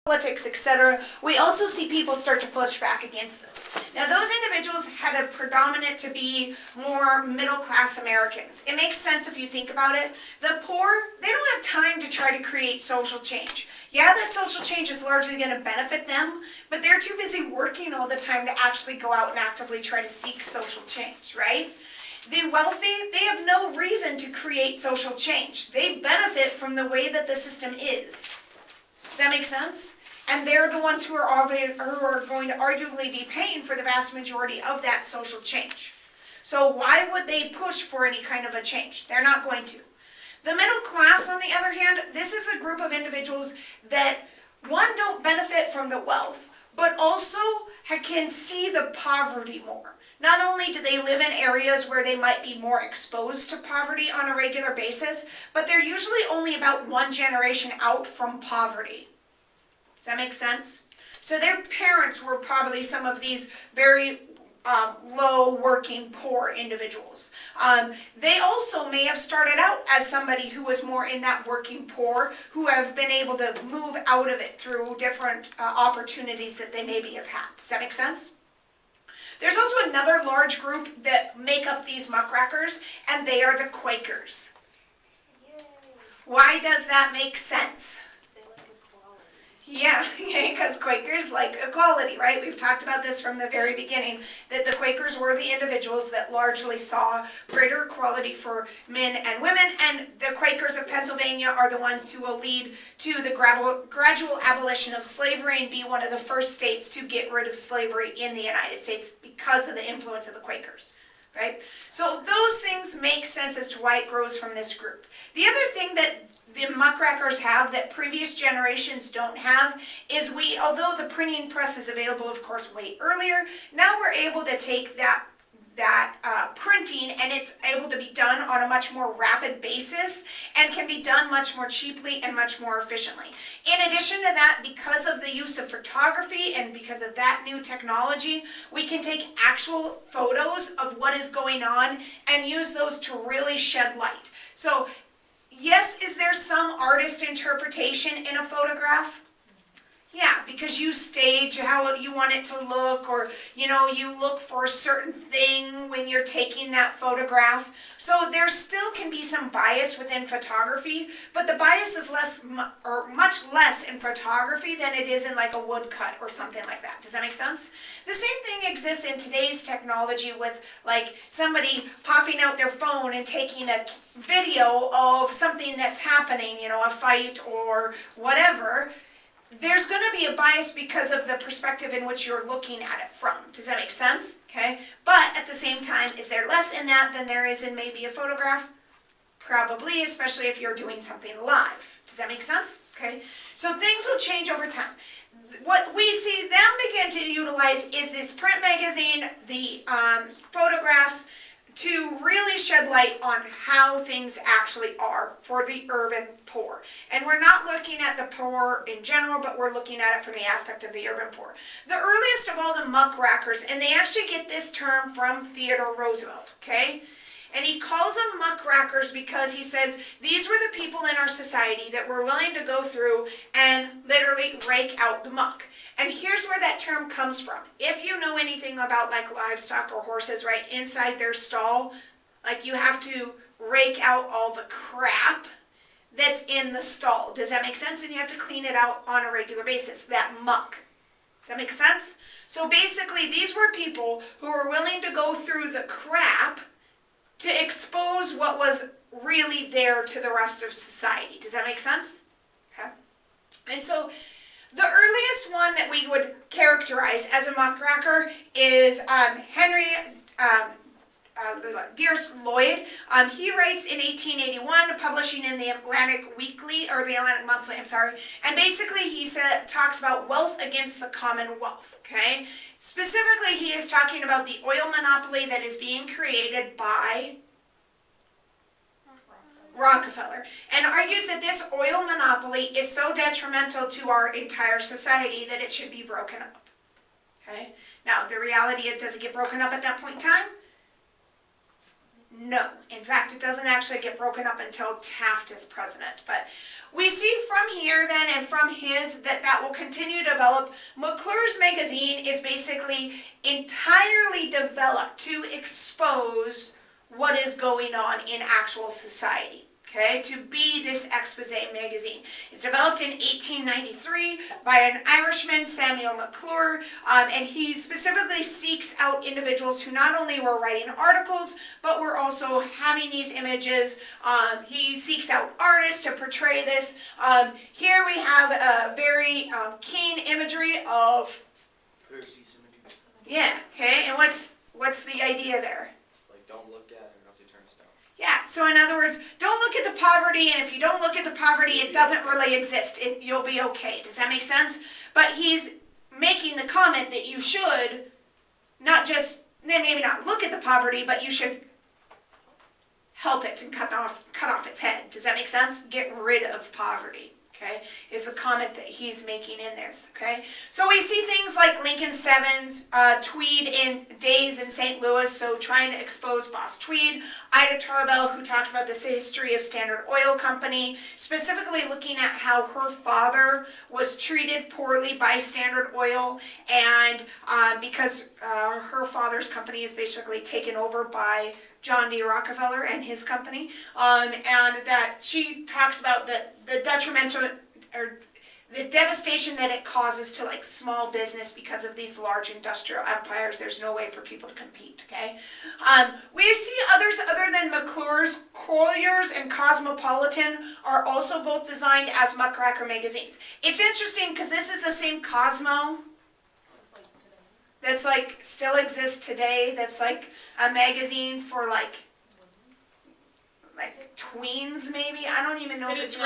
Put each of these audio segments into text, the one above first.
politics, etc., we also see people start to push back against those. Now, those individuals had a predominant to be more middle-class Americans. It makes sense if you think about it. The poor, they don't have time to try to create social change. Yeah, that social change is largely going to benefit them, but they're too busy working all the time to actually go out and actively try to seek social change, right? The wealthy, they have no reason to create social change. They benefit from the way that the system is. Does that make sense? And they're the ones who are going to arguably be paying for the vast majority of that social change. So why would they push for any kind of a change? They're not going to. The middle class, on the other hand, this is a group of individuals that, one, don't benefit from the wealth, but also can see the poverty more. Not only do they live in areas where they might be more exposed to poverty on a regular basis, but they're usually only about one generation out from poverty. Does that make sense? So their parents were probably some of these very low working poor individuals. They also may have started out as somebody who was more in that working poor, who have been able to move out of it through different opportunities that they maybe have had. Does that make sense? There's also another large group that make up these muckrakers, and they are the Quakers. Yay. Why does that make sense? Yeah, because Quakers like equality, right? We've talked about this from the very beginning, that the Quakers were the individuals that largely saw greater equality for men and women, and the Quakers of Pennsylvania are the ones who will lead to the gradual abolition of slavery and be one of the first states to get rid of slavery in the United States because of the influence of the Quakers. Right? So those things make sense as to why it grows from this group. The other thing that the muckrakers have that previous generations don't have is although the printing press is available, of course, way earlier, now we're able to take that printing and it's able to be done on a much more rapid basis and can be done much more cheaply and much more efficiently. In addition to that, because of the use of photography and because of that new technology, we can take actual photos of what is going on and use those to really shed light. So yes, is there some artist interpretation in a photograph? Yeah, because you stage how you want it to look, or you look for a certain thing when you're taking that photograph. So there still can be some bias within photography, but the bias is much less in photography than it is in like a woodcut or something like that. Does that make sense? The same thing exists in today's technology with like somebody popping out their phone and taking a video of something that's happening, a fight or whatever. There's going to be a bias because of the perspective in which you're looking at it from. Does that make sense? Okay. But at the same time, is there less in that than there is in maybe a photograph? Probably, especially if you're doing something live. Does that make sense? Okay. So things will change over time. What we see them begin to utilize is this print magazine, the photographs, to really shed light on how things actually are for the urban poor. And we're not looking at the poor in general, but we're looking at it from the aspect of the urban poor. The earliest of all the muckrakers, and they actually get this term from Theodore Roosevelt, okay? And he calls them muckrakers because he says these were the people in our society that were willing to go through and literally rake out the muck. And here's where that term comes from. If you know anything about like livestock or horses, right, inside their stall, like you have to rake out all the crap that's in the stall. Does that make sense? And you have to clean it out on a regular basis, that muck. Does that make sense? So basically, these were people who were willing to go through the crap to expose what was really there to the rest of society. Does that make sense? Okay. And so the earliest one that we would characterize as a muckraker is Henry Dearest Lloyd. He writes in 1881, publishing in the Atlantic Weekly, or the Atlantic Monthly, and basically he talks about wealth against the commonwealth, okay? Specifically, he is talking about the oil monopoly that is being created by Rockefeller, and argues that this oil monopoly is so detrimental to our entire society that it should be broken up. Okay? Now, the reality is, does it get broken up at that point in time? No. In fact, it doesn't actually get broken up until Taft is president. But we see from here then and from his that will continue to develop. McClure's magazine is basically entirely developed to expose what is going on in actual society. Okay, to be this expose magazine. It's developed in 1893 by an Irishman, Samuel McClure, and he specifically seeks out individuals who not only were writing articles, but were also having these images. He seeks out artists to portray this. Here we have a very keen imagery of... Percy Simmons. Yeah, okay, and what's the idea there? It's like, don't look at it or else you turn us down. Yeah, so in other words, don't look at the poverty, and if you don't look at the poverty, it doesn't really exist. You'll be okay. Does that make sense? But he's making the comment that you should not just, maybe not look at the poverty, but you should help it and cut off its head. Does that make sense? Get rid of poverty. Okay, is the comment that he's making in this, okay? So we see things like Lincoln Stevens, Tweed in Days in St. Louis, so trying to expose Boss Tweed, Ida Tarbell, who talks about the history of Standard Oil Company, specifically looking at how her father was treated poorly by Standard Oil, and because her father's company is basically taken over by John D. Rockefeller and his company, and that she talks about the detrimental, or the devastation that it causes to like small business because of these large industrial empires. There's no way for people to compete, okay? We see others other than McClure's. Collier's and Cosmopolitan are also both designed as muckraker magazines. It's interesting because this is the same Cosmo that's like still exists today, that's like a magazine for like tweens maybe. I don't even know if it's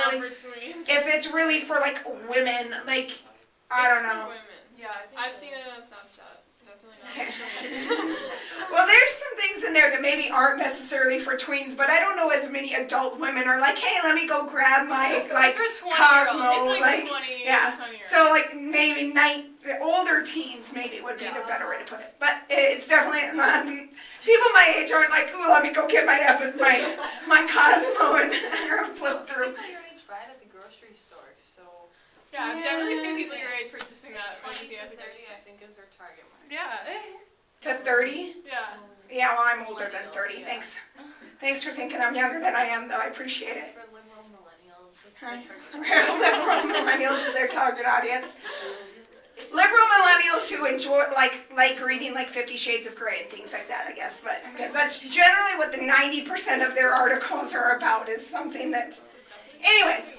really for like women, like I don't know. For women. Yeah, I've seen it on Snapchat. Definitely not. Well, there's some things in there that maybe aren't necessarily for tweens, but I don't know as many adult women are like, hey, let me go grab my like it's for 20-year-olds. Cosmo, It's like 20, yeah. 20-year-olds. So like maybe older teens maybe would be the better way to put it. But it's definitely people my age aren't like, ooh, let me go get my Cosmo and flip through. People your age buy it at the grocery store, so Yeah, I've definitely seen people your age purchasing that. 20 to 30, I think, is their target market. Yeah. To 30? Yeah. Yeah, well, I'm older than 30. Thanks. Thanks for thinking I'm younger than I am, though. I appreciate It's it. for liberal millennials. It's their target Liberal millennials is their target audience. Liberal millennials who enjoy like reading like 50 Shades of Grey and things like that, I guess. But because that's generally what the 90% of their articles are about, is something that. Anyways.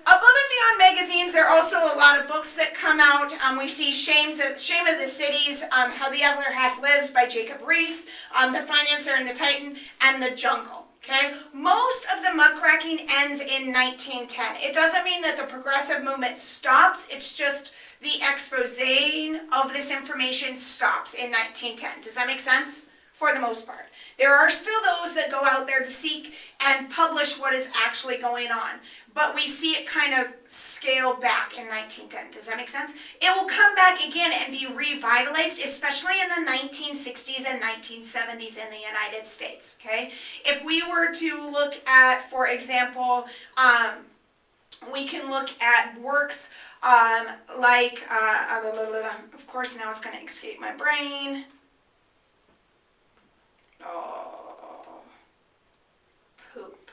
Above and Beyond magazines, there are also a lot of books that come out. We see Shame of the Cities, How the Other Half Lives by Jacob Riis, The Financier and the Titan, and The Jungle. Okay? Most of the muckraking ends in 1910. It doesn't mean that the progressive movement stops, it's just the exposing of this information stops in 1910. Does that make sense? For the most part. There are still those that go out there to seek and publish what is actually going on. But we see it kind of scale back in 1910. Does that make sense? It will come back again and be revitalized, especially in the 1960s and 1970s in the United States. Okay? If we were to look at, for example, we can look at works like, of course now it's going to escape my brain. Oh, poop.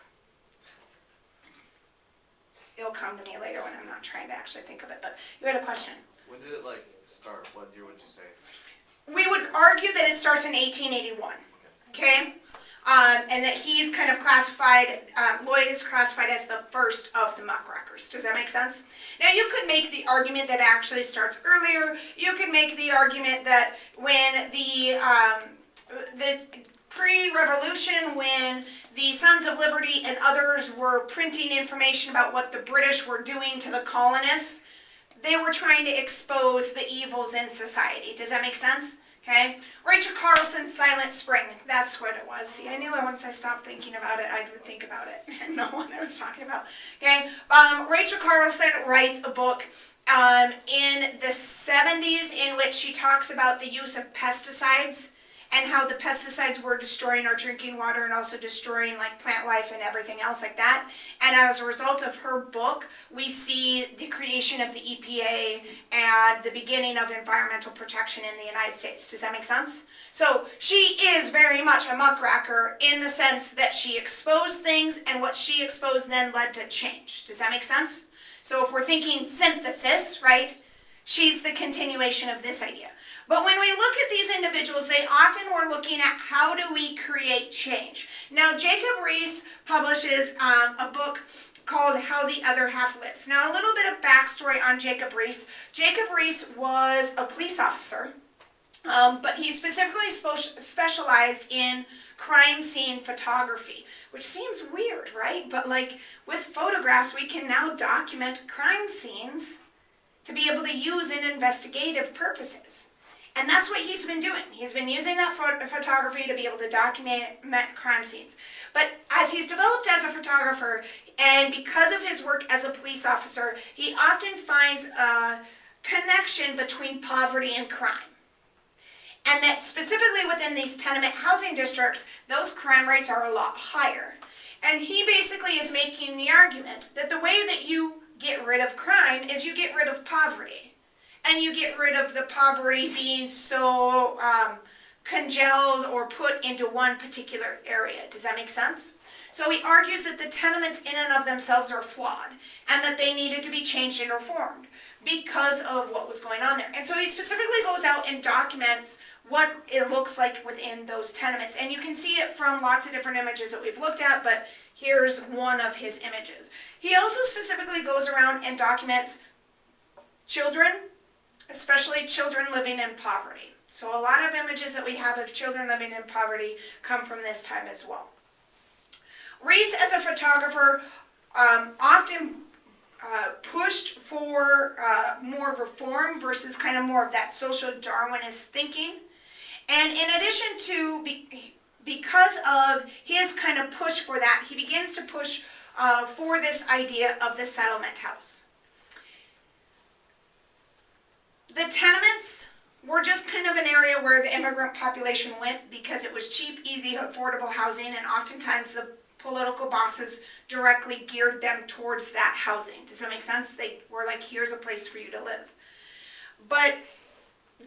It'll come to me later when I'm not trying to actually think of it, but you had a question. When did it like start? What year would you say? We would argue that it starts in 1881, okay? And that he's kind of classified, Lloyd is classified as the first of the muckrakers. Does that make sense? Now you could make the argument that it actually starts earlier. You could make the argument that when the pre-revolution, when the Sons of Liberty and others were printing information about what the British were doing to the colonists, they were trying to expose the evils in society. Does that make sense? Okay. Rachel Carlson's Silent Spring, that's what it was. See, I knew once I stopped thinking about it, I would think about it and know what I was talking about. Okay. Rachel Carlson writes a book in the 70s in which she talks about the use of pesticides and how the pesticides were destroying our drinking water and also destroying like plant life and everything else like that. And as a result of her book, we see the creation of the EPA and the beginning of environmental protection in the United States. Does that make sense? So she is very much a muckraker in the sense that she exposed things, and what she exposed then led to change. Does that make sense? So if we're thinking synthesis, right, she's the continuation of this idea. But when we look at these individuals, they often were looking at how do we create change. Now, Jacob Riis publishes a book called How the Other Half Lives. Now, a little bit of backstory on Jacob Riis. Jacob Riis was a police officer, but he specifically specialized in crime scene photography, which seems weird, right? But like with photographs, we can now document crime scenes to be able to use in investigative purposes. And that's what he's been doing. He's been using that photography to be able to document crime scenes. But as he's developed as a photographer, and because of his work as a police officer, he often finds a connection between poverty and crime. And that specifically within these tenement housing districts, those crime rates are a lot higher. And he basically is making the argument that the way that you get rid of crime is you get rid of poverty. And you get rid of the poverty being so congealed or put into one particular area. Does that make sense? So he argues that the tenements in and of themselves are flawed and that they needed to be changed and reformed because of what was going on there. And so he specifically goes out and documents what it looks like within those tenements. And you can see it from lots of different images that we've looked at, but here's one of his images. He also specifically goes around and documents children, especially children living in poverty. So a lot of images that we have of children living in poverty come from this time as well. Riis, as a photographer, often pushed for more reform versus kind of more of that social Darwinist thinking. And in addition to, because of his kind of push for that, he begins to push for this idea of the settlement house. The tenements were just kind of an area where the immigrant population went because it was cheap, easy, affordable housing, and oftentimes the political bosses directly geared them towards that housing. Does that make sense? They were like, here's a place for you to live. But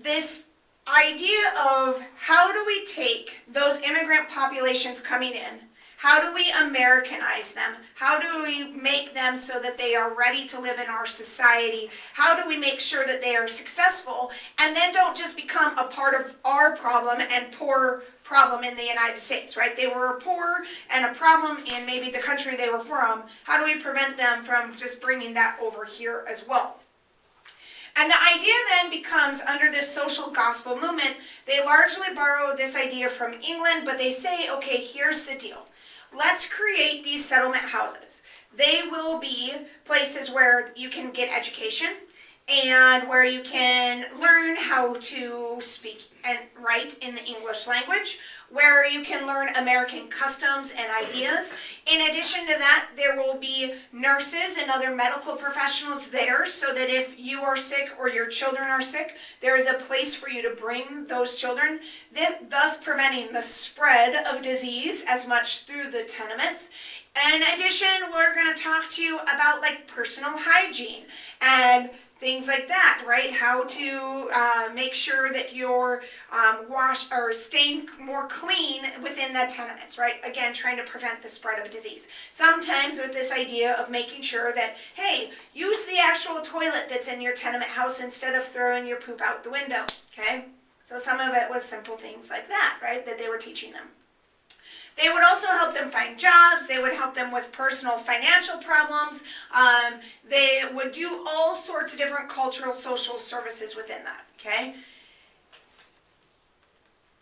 this idea of how do we take those immigrant populations coming in, how do we Americanize them? How do we make them so that they are ready to live in our society? How do we make sure that they are successful and then don't just become a part of our problem and poor problem in the United States, right? They were poor and a problem in maybe the country they were from. How do we prevent them from just bringing that over here as well? And the idea then becomes, under this social gospel movement, they largely borrow this idea from England, but they say, okay, here's the deal. Let's create these settlement houses. They will be places where you can get education and where you can learn how to speak and write in the English language, where you can learn American customs and ideas. In addition to that, there will be nurses and other medical professionals there so that if you are sick or your children are sick, there is a place for you to bring those children, thus preventing the spread of disease as much through the tenements. In addition, we're going to talk to you about like personal hygiene and things like that, right? How to make sure that you're staying more clean within the tenements, right? Again, trying to prevent the spread of disease. Sometimes with this idea of making sure that, hey, use the actual toilet that's in your tenement house instead of throwing your poop out the window, okay? So some of it was simple things like that, right, that they were teaching them. They would also help them find jobs. They would help them with personal financial problems. They would do all sorts of different cultural, social services within that, okay?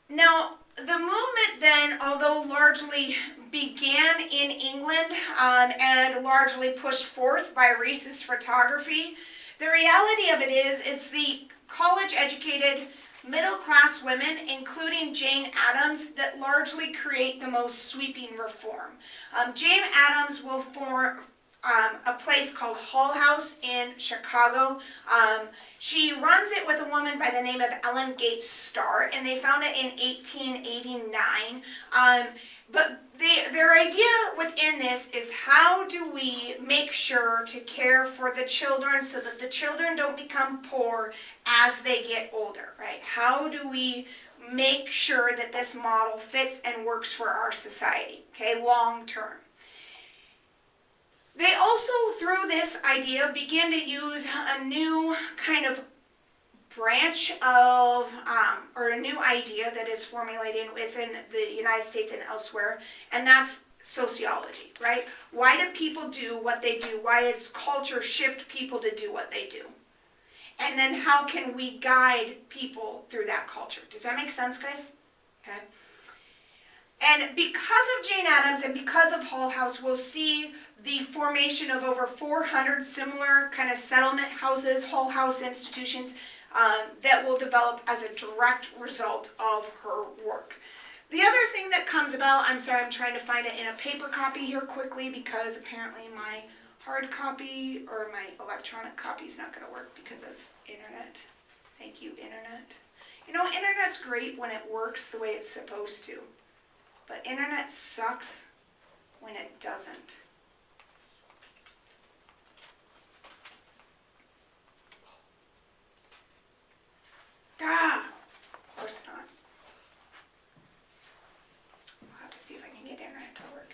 Now, the movement then, although largely began in England and largely pushed forth by Riis's photography, the reality of it is it's the college-educated middle-class women, including Jane Addams, that largely create the most sweeping reform. Jane Addams will a place called Hull House in Chicago. She runs it with a woman by the name of Ellen Gates Starr, and they found it in 1889. But their idea within this is, how do we make sure to care for the children so that the children don't become poor as they get older, right? How do we make sure that this model fits and works for our society, okay, long term? They also, through this idea, began to use a new kind of branch of, or a new idea that is formulated within the United States and elsewhere, and that's sociology, right? Why do people do what they do? Why does culture shift people to do what they do? And then how can we guide people through that culture? Does that make sense, guys? Okay. And because of Jane Addams and because of Hull House, we'll see the formation of over 400 similar kind of settlement houses, Hull House institutions, that will develop as a direct result of her work. The other thing that comes about, I'm sorry, I'm trying to find it in a paper copy here quickly, because apparently my hard copy or my electronic copy is not going to work because of internet. Thank you, internet. You know, internet's great when it works the way it's supposed to, but internet sucks when it doesn't. Of course not. I'll have to see if I can get internet to work.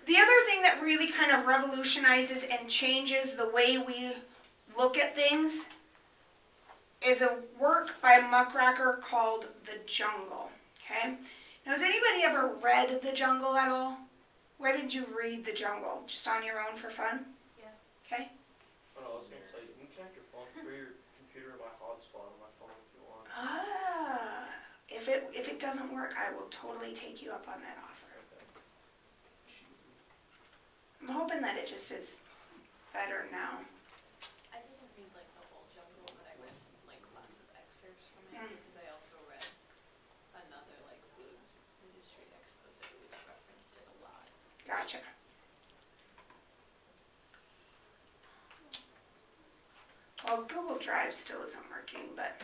The other thing that really kind of revolutionizes and changes the way we look at things is a work by a muckraker called The Jungle. Okay? Now, has anybody ever read The Jungle at all? Where did you read The Jungle? Just on your own for fun? Yeah. Okay? Oh, no, I was gonna tell you, you can connect your phone through your computer to my hotspot on my phone if you want. Ah, if it doesn't work, I will totally take you up on that offer. I'm hoping that it just is better now. I didn't read like the whole Jungle, but I read like lots of excerpts from it because I also read another like food industry expose which referenced it a lot. Gotcha. Well, Google Drive still isn't working, but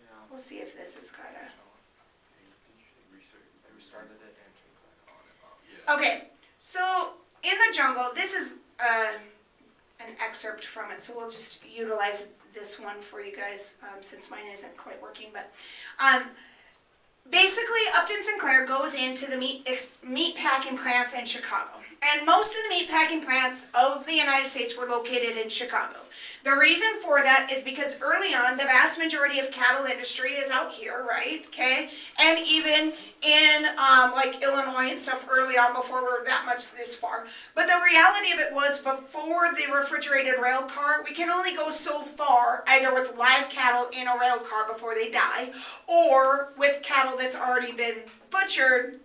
Yeah. we'll see if this is got a... I restarted it and turned it back on and off. Okay, so in The Jungle, this is an excerpt from it, so we'll just utilize this one for you guys, since mine isn't quite working, but basically Upton Sinclair goes into the meat packing plants in Chicago, and most of the meat packing plants of the United States were located in Chicago. The reason for that is because early on, the vast majority of cattle industry is out here, right? Okay, and even in like Illinois and stuff early on, before we're that much this far. But the reality of it was, before the refrigerated rail car, we can only go so far, either with live cattle in a rail car before they die, or with cattle that's already been butchered,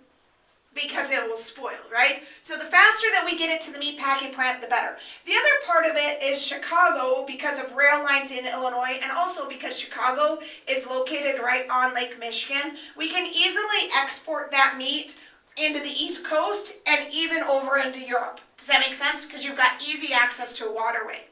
because it will spoil, right? So the faster that we get it to the meat packing plant, the better. The other part of it is Chicago, because of rail lines in Illinois, and also because Chicago is located right on Lake Michigan, we can easily export that meat into the East Coast and even over into Europe. Does that make sense? Because you've got easy access to a waterway.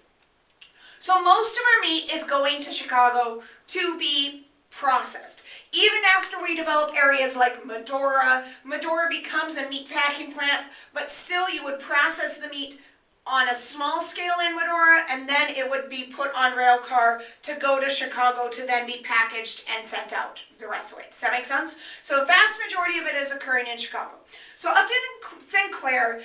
So most of our meat is going to Chicago to be processed. Even after we develop areas like Medora, Medora becomes a meat packing plant, but still you would process the meat on a small scale in Medora, and then it would be put on rail car to go to Chicago to then be packaged and sent out the rest of the way. Does that make sense? So a vast majority of it is occurring in Chicago. So Upton Sinclair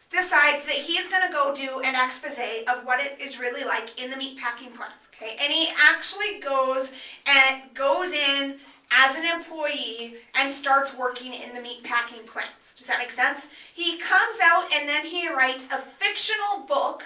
decides that he's going to go do an expose of what it is really like in the meat packing plants, okay? And he actually goes in as an employee and starts working in the meat packing plants. Does that make sense? He comes out and then he writes a fictional book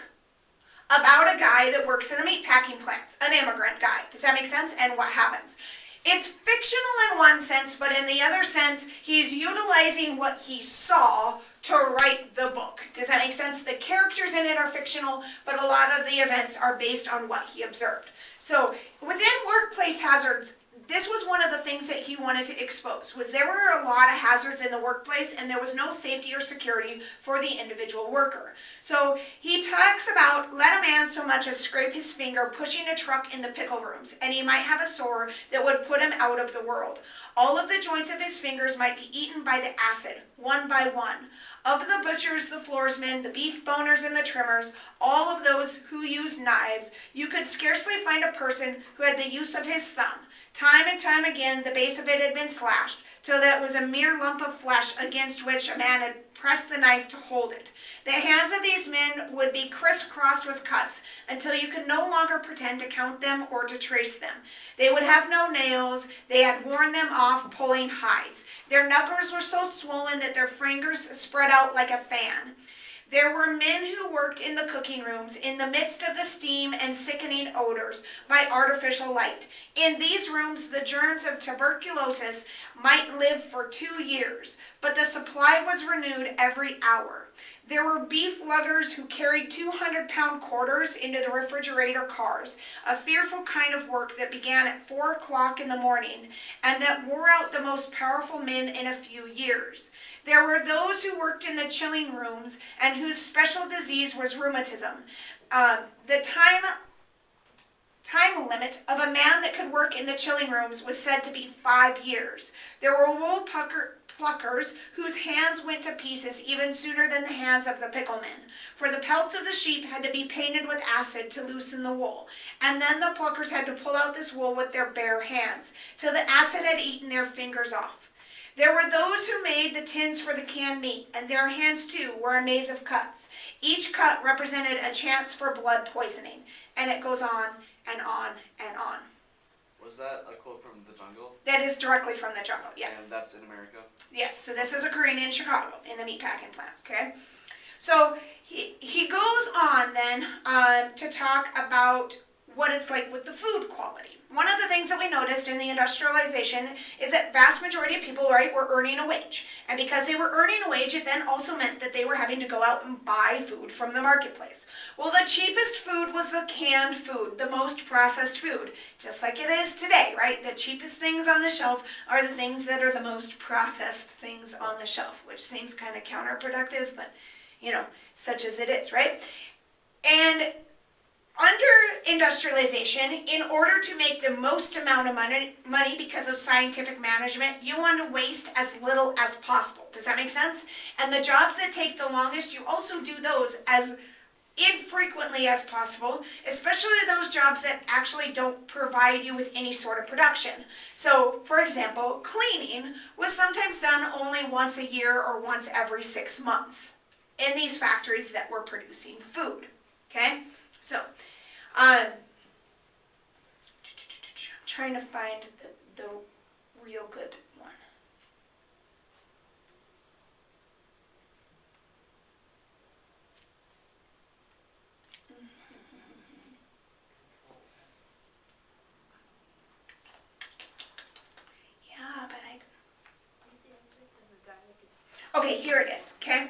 about a guy that works in the meat packing plants, an immigrant guy. Does that make sense? And what happens? It's fictional in one sense, but in the other sense, he's utilizing what he saw to write the book. Does that make sense? The characters in it are fictional, but a lot of the events are based on what he observed. So within workplace hazards, this was one of the things that he wanted to expose, was there were a lot of hazards in the workplace and there was no safety or security for the individual worker. So he talks about, let a man so much as scrape his finger pushing a truck in the pickle rooms, and he might have a sore that would put him out of the world. All of the joints of his fingers might be eaten by the acid, one by one. Of the butchers, the floorsmen, the beef boners, and the trimmers, all of those who used knives, you could scarcely find a person who had the use of his thumb. Time and time again, the base of it had been slashed, till that it was a mere lump of flesh against which a man had pressed the knife to hold it. The hands of these men would be crisscrossed with cuts until you could no longer pretend to count them or to trace them. They would have no nails. They had worn them off pulling hides. Their knuckles were so swollen that their fingers spread out like a fan. There were men who worked in the cooking rooms in the midst of the steam and sickening odors by artificial light. In these rooms, the germs of tuberculosis might live for 2 years, but the supply was renewed every hour. There were beef luggers who carried 200-pound quarters into the refrigerator cars, a fearful kind of work that began at 4 o'clock in the morning and that wore out the most powerful men in a few years. There were those who worked in the chilling rooms and whose special disease was rheumatism. The time limit of a man that could work in the chilling rooms was said to be 5 years. There were wool pluckers whose hands went to pieces even sooner than the hands of the picklemen, for the pelts of the sheep had to be painted with acid to loosen the wool, and then the pluckers had to pull out this wool with their bare hands, till the acid had eaten their fingers off. There were those who made the tins for the canned meat, and their hands too were a maze of cuts. Each cut represented a chance for blood poisoning, and it goes on and on and on. Was that a quote from The Jungle? That is directly from The Jungle, yes. And that's in America? Yes, so this is occurring in Chicago, in the meatpacking plants, okay? So he goes on then to talk about what it's like with the food quality. One of the things that we noticed in the industrialization is that vast majority of people, right, were earning a wage. And because they were earning a wage, it then also meant that they were having to go out and buy food from the marketplace. Well, the cheapest food was the canned food, the most processed food, just like it is today, right? The cheapest things on the shelf are the things that are the most processed things on the shelf, which seems kind of counterproductive, but, you know, such as it is, right? And under industrialization, in order to make the most amount of money because of scientific management, you want to waste as little as possible. Does that make sense? And the jobs that take the longest, you also do those as infrequently as possible, especially those jobs that actually don't provide you with any sort of production. So, for example, cleaning was sometimes done only once a year or once every 6 months in these factories that were producing food. Okay? So, I'm trying to find the real good one. Yeah, but okay, here it is, okay?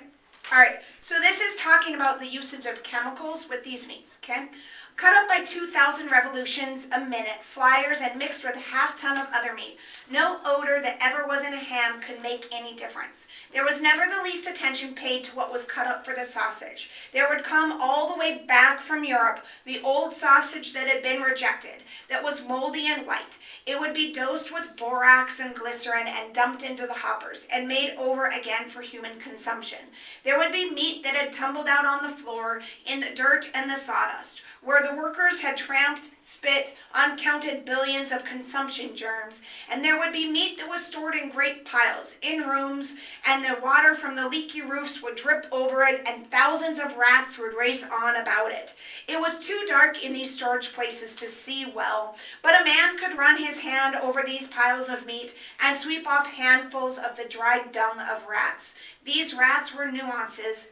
All right, so this is talking about the usage of chemicals with these meats, okay? Cut up by 2,000 revolutions a minute, flyers, and mixed with a half-ton of other meat. No odor that ever was in a ham could make any difference. There was never the least attention paid to what was cut up for the sausage. There would come all the way back from Europe the old sausage that had been rejected, that was moldy and white. It would be dosed with borax and glycerin and dumped into the hoppers and made over again for human consumption. There would be meat that had tumbled out on the floor in the dirt and the sawdust, where the workers had tramped, spit, uncounted billions of consumption germs, and there would be meat that was stored in great piles in rooms, and the water from the leaky roofs would drip over it, and thousands of rats would race on about it. It was too dark in these storage places to see well, but a man could run his hand over these piles of meat and sweep off handfuls of the dried dung of rats. These rats were nuisances,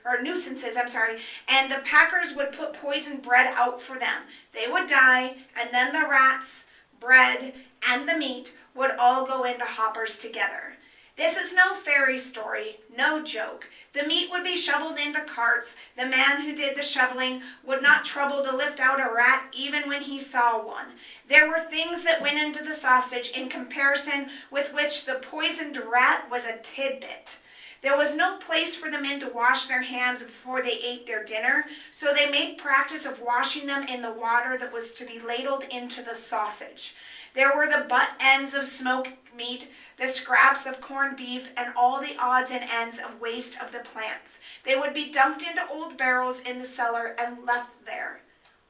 and the packers would put poisoned bread out for them. They would die, and then the rats, bread, and the meat would all go into hoppers together. This is no fairy story, no joke. The meat would be shoveled into carts. The man who did the shoveling would not trouble to lift out a rat even when he saw one. There were things that went into the sausage in comparison with which the poisoned rat was a tidbit. There was no place for the men to wash their hands before they ate their dinner, so they made practice of washing them in the water that was to be ladled into the sausage. There were the butt ends of smoked meat, the scraps of corned beef, and all the odds and ends of waste of the plants. They would be dumped into old barrels in the cellar and left there.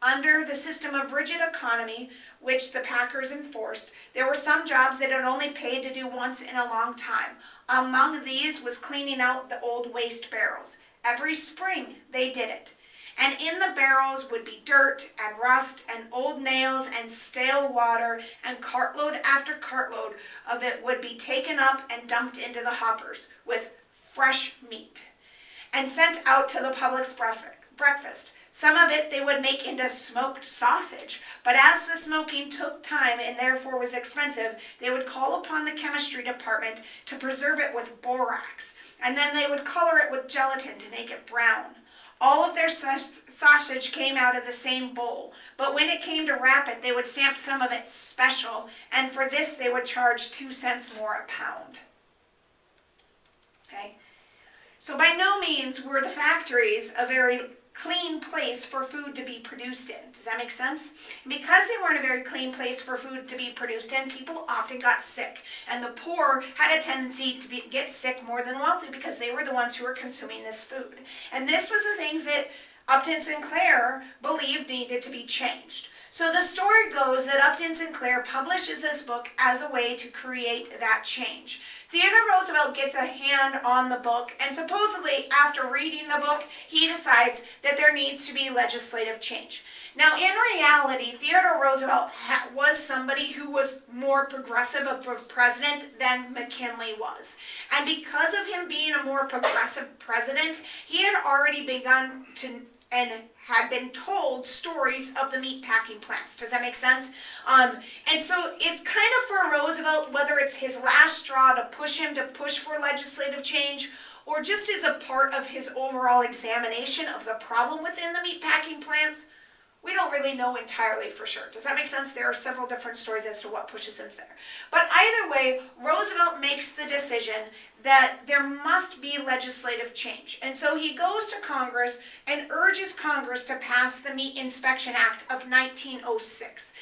Under the system of rigid economy, which the packers enforced, there were some jobs that had only paid to do once in a long time. Among these was cleaning out the old waste barrels. Every spring they did it. And in the barrels would be dirt and rust and old nails and stale water, and cartload after cartload of it would be taken up and dumped into the hoppers with fresh meat and sent out to the public's breakfast. Some of it they would make into smoked sausage, but as the smoking took time and therefore was expensive, they would call upon the chemistry department to preserve it with borax, and then they would color it with gelatin to make it brown. All of their sausage came out of the same bowl, but when it came to wrap it, they would stamp some of it special, and for this they would charge 2 cents more a pound. Okay? So by no means were the factories a very clean place for food to be produced in. Does that make sense? And because they weren't a very clean place for food to be produced in, people often got sick. And the poor had a tendency to get sick more than wealthy because they were the ones who were consuming this food. And this was the things that Upton Sinclair believed needed to be changed. So the story goes that Upton Sinclair publishes this book as a way to create that change. Theodore Roosevelt gets a hand on the book, and supposedly after reading the book, he decides that there needs to be legislative change. Now, in reality, Theodore Roosevelt was somebody who was more progressive of a president than McKinley was. And because of him being a more progressive president, he had already begun to and had been told stories of the meatpacking plants. Does that make sense? And so it's kind of for Roosevelt, whether it's his last straw to push him to push for legislative change, or just as a part of his overall examination of the problem within the meatpacking plants, we don't really know entirely for sure. Does that make sense? There are several different stories as to what pushes him there. But either way, Roosevelt makes the decision that there must be legislative change. And so he goes to Congress and urges Congress to pass the Meat Inspection Act of 1906.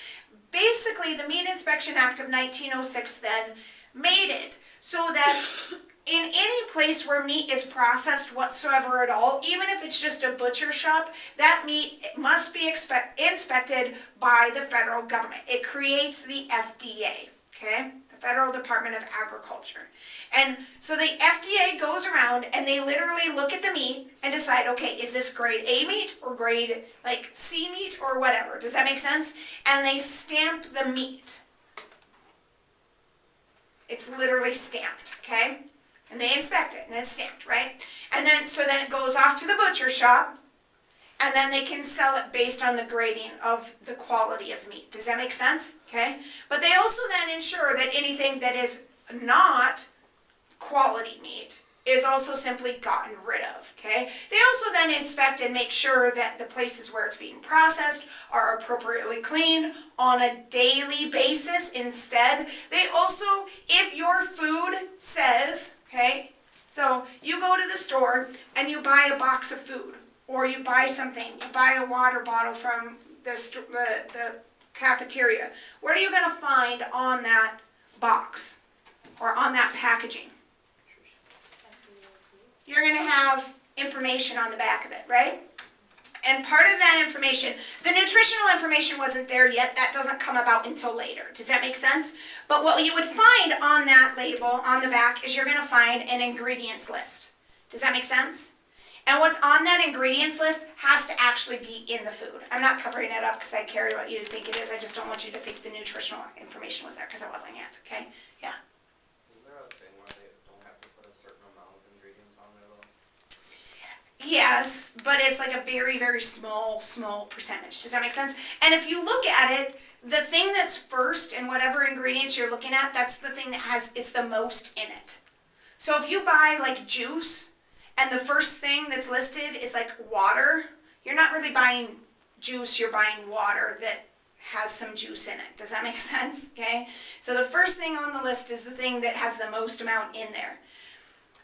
Basically, the Meat Inspection Act of 1906 then made it so that in any place where meat is processed whatsoever at all, even if it's just a butcher shop, that meat must be inspected by the federal government. It creates the FDA, okay? The Federal Department of Agriculture. And so the FDA goes around and they literally look at the meat and decide, okay, is this grade A meat or grade like C meat or whatever? Does that make sense? And they stamp the meat. It's literally stamped, okay? And they inspect it, and it's stamped, right? And then, so then it goes off to the butcher shop, and then they can sell it based on the grading of the quality of meat. Does that make sense? Okay? But they also then ensure that anything that is not quality meat is also simply gotten rid of, okay? They also then inspect and make sure that the places where it's being processed are appropriately cleaned on a daily basis instead. They also, if your food says, okay, so you go to the store and you buy a box of food, or you buy something, you buy a water bottle from the cafeteria. What are you going to find on that box or on that packaging? You're going to have information on the back of it, right? And part of that information, the nutritional information wasn't there yet. That doesn't come about until later. Does that make sense? But what you would find on that label, on the back, is you're going to find an ingredients list. Does that make sense? And what's on that ingredients list has to actually be in the food. I'm not covering it up because I care what you think it is. I just don't want you to think the nutritional information was there because it wasn't yet, okay? Yeah. Is there a thing where they don't have to put a certain amount of ingredients on there though? Yes, but it's like a very, very small percentage. Does that make sense? And if you look at it, the thing that's first in whatever ingredients you're looking at, that's the thing that is the most in it. So if you buy like juice and the first thing that's listed is like water, you're not really buying juice, you're buying water that has some juice in it. Does that make sense? Okay? So the first thing on the list is the thing that has the most amount in there.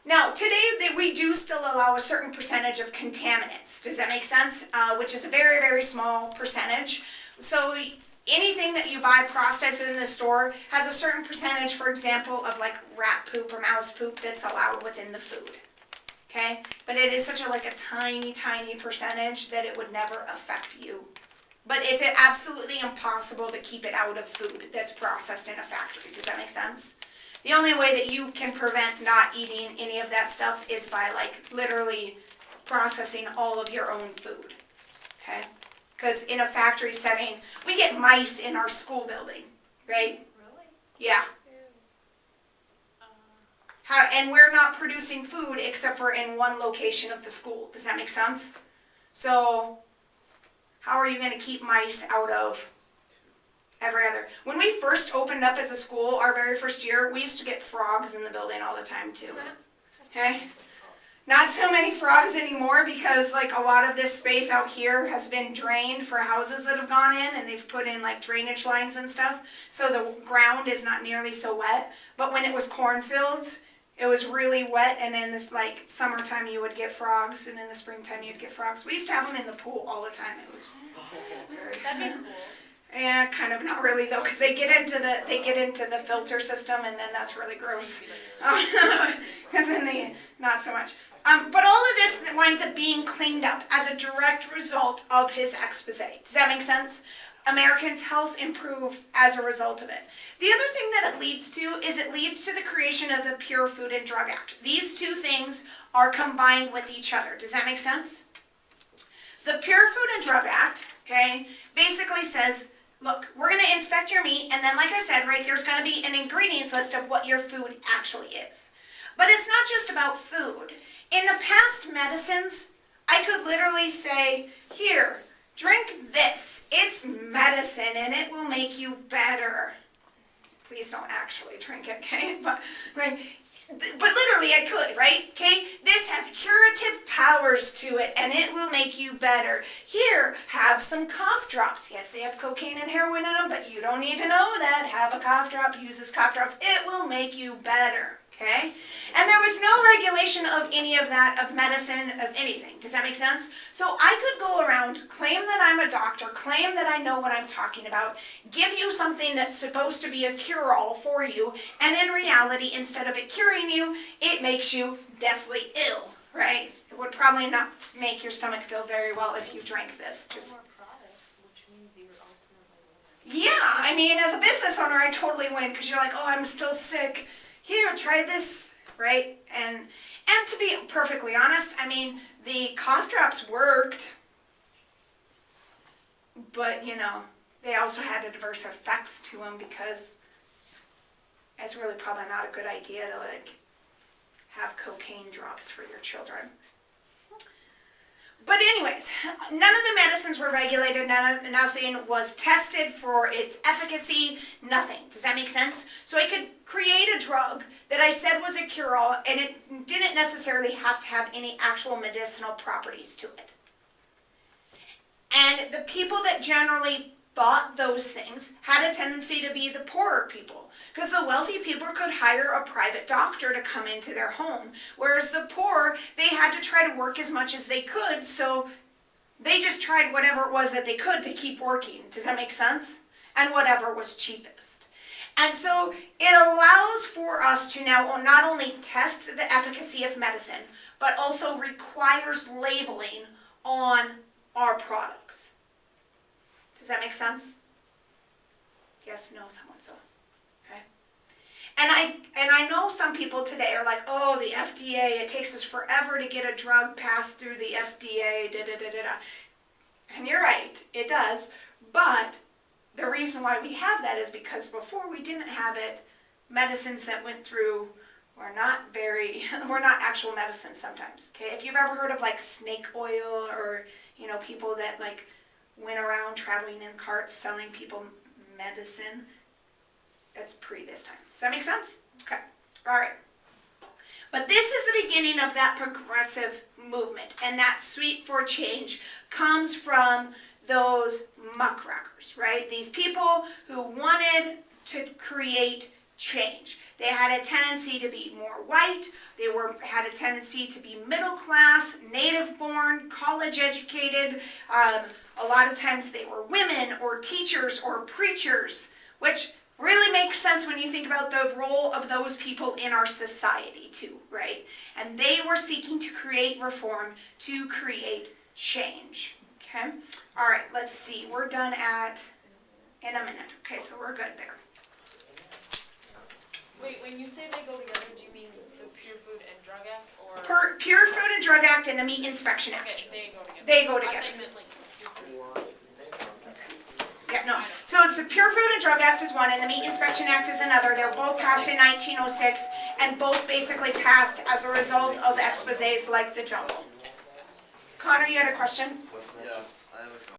Now, today we do still allow a certain percentage of contaminants. Does that make sense? Which is a very, very small percentage. So anything that you buy processed in the store has a certain percentage, for example, of like rat poop or mouse poop that's allowed within the food. Okay? But it is such a tiny, tiny percentage that it would never affect you. But it's absolutely impossible to keep it out of food that's processed in a factory. Does that make sense? The only way that you can prevent not eating any of that stuff is by literally processing all of your own food, okay? Because in a factory setting, we get mice in our school building, right? Really? Yeah. And we're not producing food except for in one location of the school. Does that make sense? So how are you going to keep mice out of every other? When we first opened up as a school, our very first year, we used to get frogs in the building all the time too. Okay? Not so many frogs anymore because a lot of this space out here has been drained for houses that have gone in, and they've put in drainage lines and stuff. So the ground is not nearly so wet. But when it was cornfields, it was really wet, and in this summertime you would get frogs, and in the springtime you'd get frogs. We used to have them in the pool all the time. It was very That'd be cool. Yeah, kind of, not really though, because they get into the filter system, and then that's really gross. And then not so much. But all of this winds up being cleaned up as a direct result of his expose. Does that make sense? Americans' health improves as a result of it. The other thing that it leads to is it leads to the creation of the Pure Food and Drug Act. These two things are combined with each other. Does that make sense? The Pure Food and Drug Act, okay, basically says, look, we're going to inspect your meat, and then like I said, right, there's going to be an ingredients list of what your food actually is. But it's not just about food. In the past medicines, I could literally say, here, drink this. It's medicine, and it will make you better. Please don't actually drink it, okay? But literally I could, right? Okay? This has curative powers to it, and it will make you better. Here, have some cough drops. Yes, they have cocaine and heroin in them, but you don't need to know that. Have a cough drop, use this cough drop. It will make you better, okay? And there was no regulation of any of that, of medicine, of anything. Does that make sense? So I could go around, claim that I'm a doctor, claim that I know what I'm talking about, give you something that's supposed to be a cure-all for you, and in reality, instead of it curing you, it makes you deathly ill, right? It would probably not make your stomach feel very well if you drank this. Just More product, which means you're ultimately winning. yeah, I mean, as a business owner, I totally win, because you're like, oh, I'm still sick. Here, try this, right? And to be perfectly honest, I mean, the cough drops worked, but, they also had adverse effects to them, because it's really probably not a good idea to, have cocaine drops for your children. But anyways, none of the medicines were regulated, nothing was tested for its efficacy, nothing. Does that make sense? So I could create a drug that I said was a cure-all, and it didn't necessarily have to have any actual medicinal properties to it. And the people that generally bought those things had a tendency to be the poorer people, because the wealthy people could hire a private doctor to come into their home, whereas the poor, they had to try to work as much as they could, so they just tried whatever it was that they could to keep working. Does that make sense? And whatever was cheapest. And so it allows for us to now not only test the efficacy of medicine, but also requires labeling on our products. Does that make sense? Yes, no, somewhat so. Okay. And I know some people today are like, oh, the FDA, it takes us forever to get a drug passed through the FDA, da-da-da-da-da. And you're right, it does. But the reason why we have that is because before we didn't have it, medicines that went through were not actual medicines sometimes. Okay, if you've ever heard of snake oil, or people that went around traveling in carts selling people medicine, that's pre this time. Does that make sense? Okay. All right. But this is the beginning of that progressive movement, and that sweep for change comes from those muckrakers, right? These people who wanted to create change. They had a tendency to be more white, had a tendency to be middle class, native born, college educated. A lot of times they were women or teachers or preachers, which really makes sense when you think about the role of those people in our society too, right? And they were seeking to create reform, to create change, okay? All right, let's see, we're done in a minute. Okay, so we're good there. Wait, when you say they go together, do you mean the Pure Food and Drug Act, or? Pure Food and Drug Act and the Meat Inspection Act. Okay, they go together. They go I together. thought you meant like the Yeah, no. So it's the Pure Food and Drug Act is one, and the Meat Inspection Act is another. They're both passed in 1906, and both basically passed as a result of exposés like the Jungle. Connor, you had a question? Yes, I have a